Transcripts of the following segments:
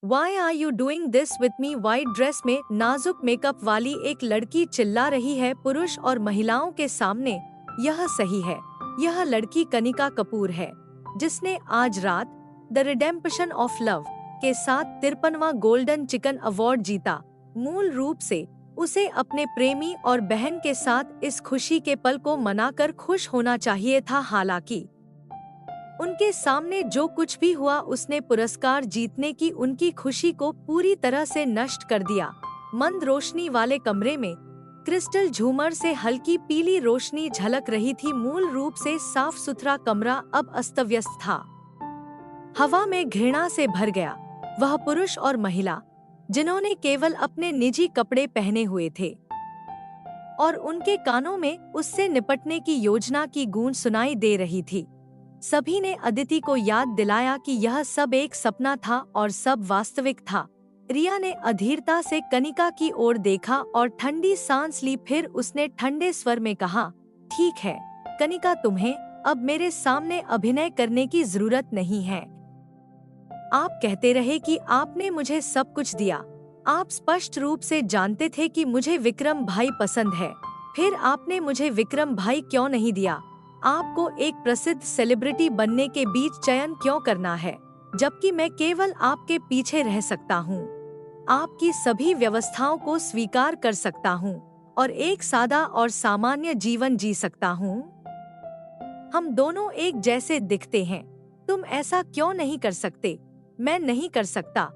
Why are you doing this with me? White dress में नाजुक makeup वाली एक लड़की चिल्ला रही है पुरुष और महिलाओं के सामने। यह सही है। यह लड़की कनिका कपूर है, जिसने आज रात द रिडेम्पशन ऑफ लव के साथ 53वां गोल्डन चिकन अवार्ड जीता। मूल रूप से उसे अपने प्रेमी और बहन के साथ इस खुशी के पल को मनाकर खुश होना चाहिए था। हालांकि उनके सामने जो कुछ भी हुआ, उसने पुरस्कार जीतने की उनकी खुशी को पूरी तरह से नष्ट कर दिया। मंद रोशनी वाले कमरे में क्रिस्टल झूमर से हल्की पीली रोशनी झलक रही थी। मूल रूप से साफ सुथरा कमरा अब अस्त-व्यस्त था, हवा में घृणा से भर गया। वह पुरुष और महिला, जिन्होंने केवल अपने निजी कपड़े पहने हुए थे और उनके कानों में उससे निपटने की योजना की गूंज सुनाई दे रही थी, सभी ने अदिति को याद दिलाया कि यह सब एक सपना था और सब वास्तविक था। रिया ने अधीरता से कनिका की ओर देखा और ठंडी सांस ली। फिर उसने ठंडे स्वर में कहा, ठीक है कनिका, तुम्हें अब मेरे सामने अभिनय करने की जरूरत नहीं है। आप कहते रहे कि आपने मुझे सब कुछ दिया। आप स्पष्ट रूप से जानते थे कि मुझे विक्रम भाई पसंद है। फिर आपने मुझे विक्रम भाई क्यों नहीं दिया? आपको एक प्रसिद्ध सेलिब्रिटी बनने के बीच चयन क्यों करना है, जबकि मैं केवल आपके पीछे रह सकता हूँ, आपकी सभी व्यवस्थाओं को स्वीकार कर सकता हूँ और एक सादा और सामान्य जीवन जी सकता हूँ? हम दोनों एक जैसे दिखते हैं। तुम ऐसा क्यों नहीं कर सकते? मैं नहीं कर सकता।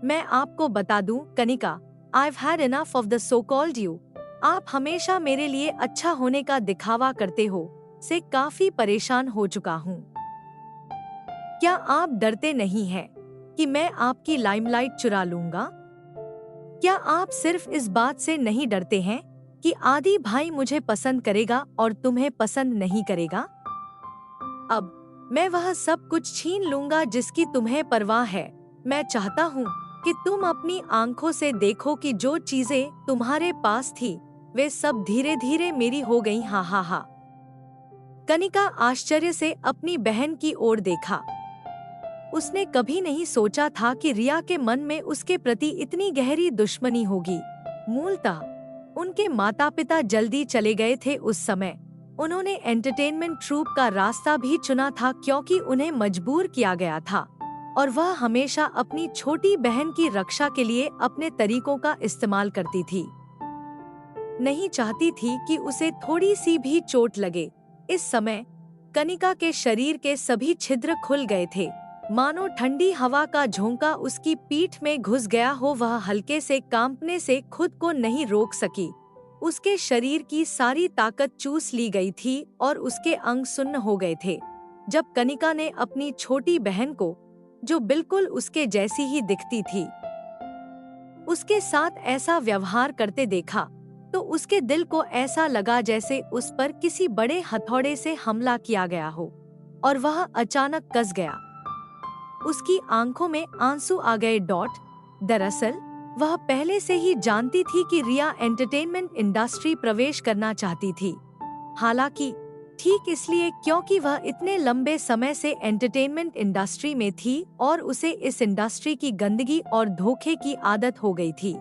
मैं आपको बता दूं Kanika, I've had enough of the so-called you। आप हमेशा मेरे लिए अच्छा होने का दिखावा करते हो से काफी परेशान हो चुका हूँ। क्या आप डरते नहीं हैं कि मैं आपकी लाइमलाइट चुरा लूंगा? क्या आप सिर्फ इस बात से नहीं डरते हैं कि आदि भाई मुझे पसंद करेगा और तुम्हें पसंद नहीं करेगा? अब मैं वह सब कुछ छीन लूंगा जिसकी तुम्हें परवाह है। मैं चाहता हूँ कि तुम अपनी आंखों से देखो कि जो चीजें तुम्हारे पास थी वे सब धीरे धीरे मेरी हो गई। हा हा हा। कनिका आश्चर्य से अपनी बहन की ओर देखा। उसने कभी नहीं सोचा था कि रिया के मन में उसके प्रति इतनी गहरी दुश्मनी होगी। मूलतः उनके माता पिता जल्दी चले गए थे उस समय। उन्होंने एंटरटेनमेंट ट्रूप का रास्ता भी चुना था क्योंकि उन्हें मजबूर किया गया था, और वह हमेशा अपनी छोटी बहन की रक्षा के लिए अपने तरीकों का इस्तेमाल करती थी। नहीं चाहती थी कि उसे थोड़ी सी भी चोट लगे। इस समय कनिका के शरीर के सभी छिद्र खुल गए थे, मानो ठंडी हवा का झोंका उसकी पीठ में घुस गया हो। वह हल्के से कांपने से खुद को नहीं रोक सकी। उसके शरीर की सारी ताकत चूस ली गई थी और उसके अंग सुन्न हो गए थे। जब कनिका ने अपनी छोटी बहन को, जो बिल्कुल उसके जैसी ही दिखती थी, उसके साथ ऐसा व्यवहार करते देखा, तो उसके दिल को ऐसा लगा जैसे उस पर किसी बड़े हथौड़े से हमला किया गया हो, और वह अचानक कस गया। उसकी आंखों में आंसू आ गए। दरअसल वह पहले से ही जानती थी कि रिया एंटरटेनमेंट इंडस्ट्री प्रवेश करना चाहती थी। हालांकि ठीक इसलिए क्योंकि वह इतने लंबे समय से एंटरटेनमेंट इंडस्ट्री में थी और उसे इस इंडस्ट्री की गंदगी और धोखे की आदत हो गई थी।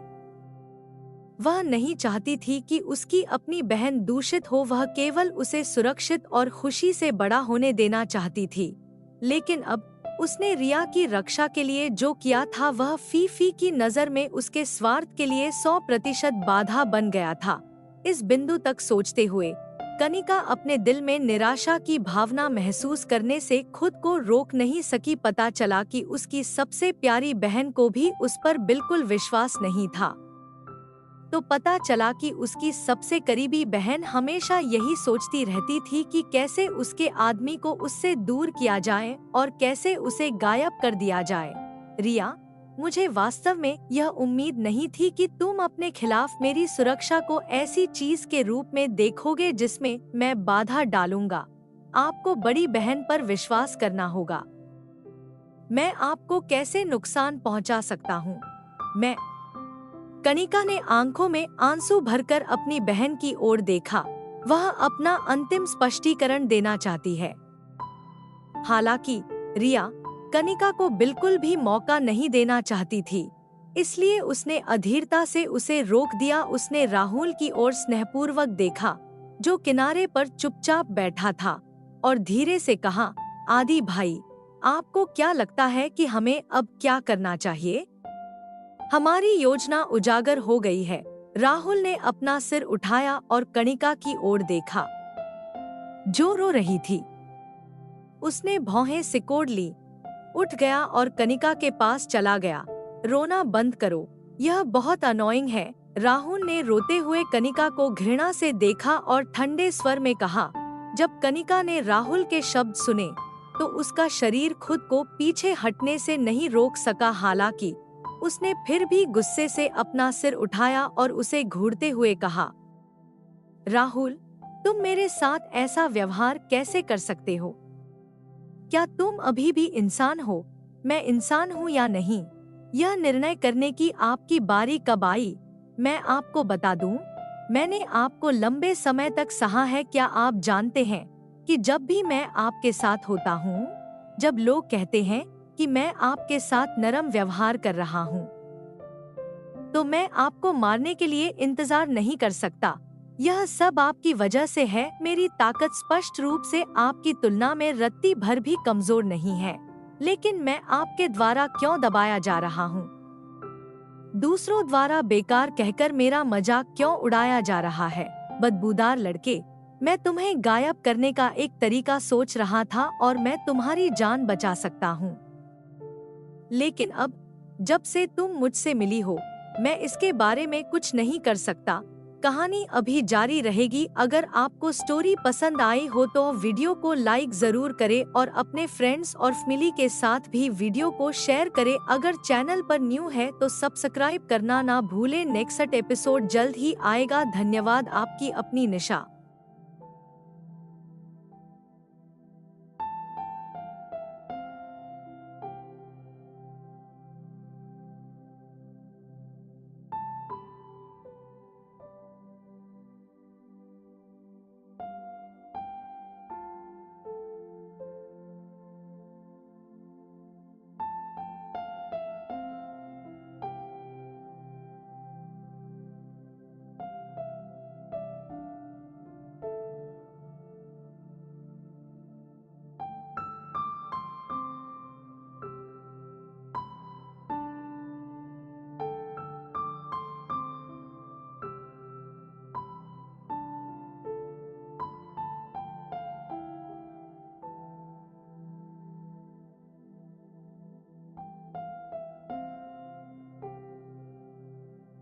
वह नहीं चाहती थी कि उसकी अपनी बहन दूषित हो। वह केवल उसे सुरक्षित और खुशी से बड़ा होने देना चाहती थी। लेकिन अब उसने रिया की रक्षा के लिए जो किया था, वह फीफी की नजर में उसके स्वार्थ के लिए 100% बाधा बन गया था। इस बिंदु तक सोचते हुए कनिका अपने दिल में निराशा की भावना महसूस करने से खुद को रोक नहीं सकी। पता चला कि उसकी सबसे प्यारी बहन को भी उस पर बिल्कुल विश्वास नहीं था। तो पता चला कि उसकी सबसे करीबी बहन हमेशा यही सोचती रहती थी कि कैसे उसके आदमी को उससे दूर किया जाए और कैसे उसे गायब कर दिया जाए। रिया, मुझे वास्तव में यह उम्मीद नहीं थी कि तुम अपने खिलाफ मेरी सुरक्षा को ऐसी चीज के रूप में देखोगे जिसमें मैं बाधा डालूंगा। आपको बड़ी बहन पर विश्वास करना होगा। मैं आपको कैसे नुकसान पहुंचा सकता हूं? कनिका ने आंखों में आंसू भरकर अपनी बहन की ओर देखा। वह अपना अंतिम स्पष्टीकरण देना चाहती है। हालांकि रिया, कनिका को बिल्कुल भी मौका नहीं देना चाहती थी, इसलिए उसने अधीरता से उसे रोक दिया। उसने राहुल की ओर स्नेहपूर्वक देखा, जो किनारे पर चुपचाप बैठा था, और धीरे से कहा, आदि भाई, आपको क्या लगता है कि हमें अब क्या करना चाहिए? हमारी योजना उजागर हो गई है। राहुल ने अपना सिर उठाया और कनिका की ओर देखा, जो रो रही थी। उसने भौहें सिकोड़ ली, उठ गया और कनिका के पास चला गया। रोना बंद करो, यह बहुत अनोइंग है। राहुल ने रोते हुए कनिका को घृणा से देखा और ठंडे स्वर में कहा। जब कनिका ने राहुल के शब्द सुने, तो उसका शरीर खुद को पीछे हटने से नहीं रोक सका। हालांकि उसने फिर भी गुस्से से अपना सिर उठाया और उसे घूरते हुए कहा, राहुल, तुम मेरे साथ ऐसा व्यवहार कैसे कर सकते हो? क्या तुम अभी भी इंसान हो? मैं इंसान हूँ या नहीं, यह निर्णय करने की आपकी बारी कब आई? मैं आपको बता दूं, मैंने आपको लंबे समय तक सहा है। क्या आप जानते हैं कि जब भी मैं आपके साथ होता हूँ, जब लोग कहते हैं कि मैं आपके साथ नरम व्यवहार कर रहा हूँ, तो मैं आपको मारने के लिए इंतजार नहीं कर सकता। यह सब आपकी वजह से है। मेरी ताकत स्पष्ट रूप से आपकी तुलना में रत्ती भर भी कमजोर नहीं है, लेकिन मैं आपके द्वारा क्यों दबाया जा रहा हूँ? दूसरों द्वारा बेकार कहकर मेरा मजाक क्यों उड़ाया जा रहा है? बदबूदार लड़के, मैं तुम्हें गायब करने का एक तरीका सोच रहा था और मैं तुम्हारी जान बचा सकता हूँ, लेकिन अब जब से तुम मुझसे मिली हो, मैं इसके बारे में कुछ नहीं कर सकता। कहानी अभी जारी रहेगी। अगर आपको स्टोरी पसंद आई हो तो वीडियो को लाइक जरूर करें और अपने फ्रेंड्स और फैमिली के साथ भी वीडियो को शेयर करें। अगर चैनल पर न्यू है तो सब्सक्राइब करना ना भूलें। नेक्स्ट एपिसोड जल्द ही आएगा। धन्यवाद। आपकी अपनी निशा।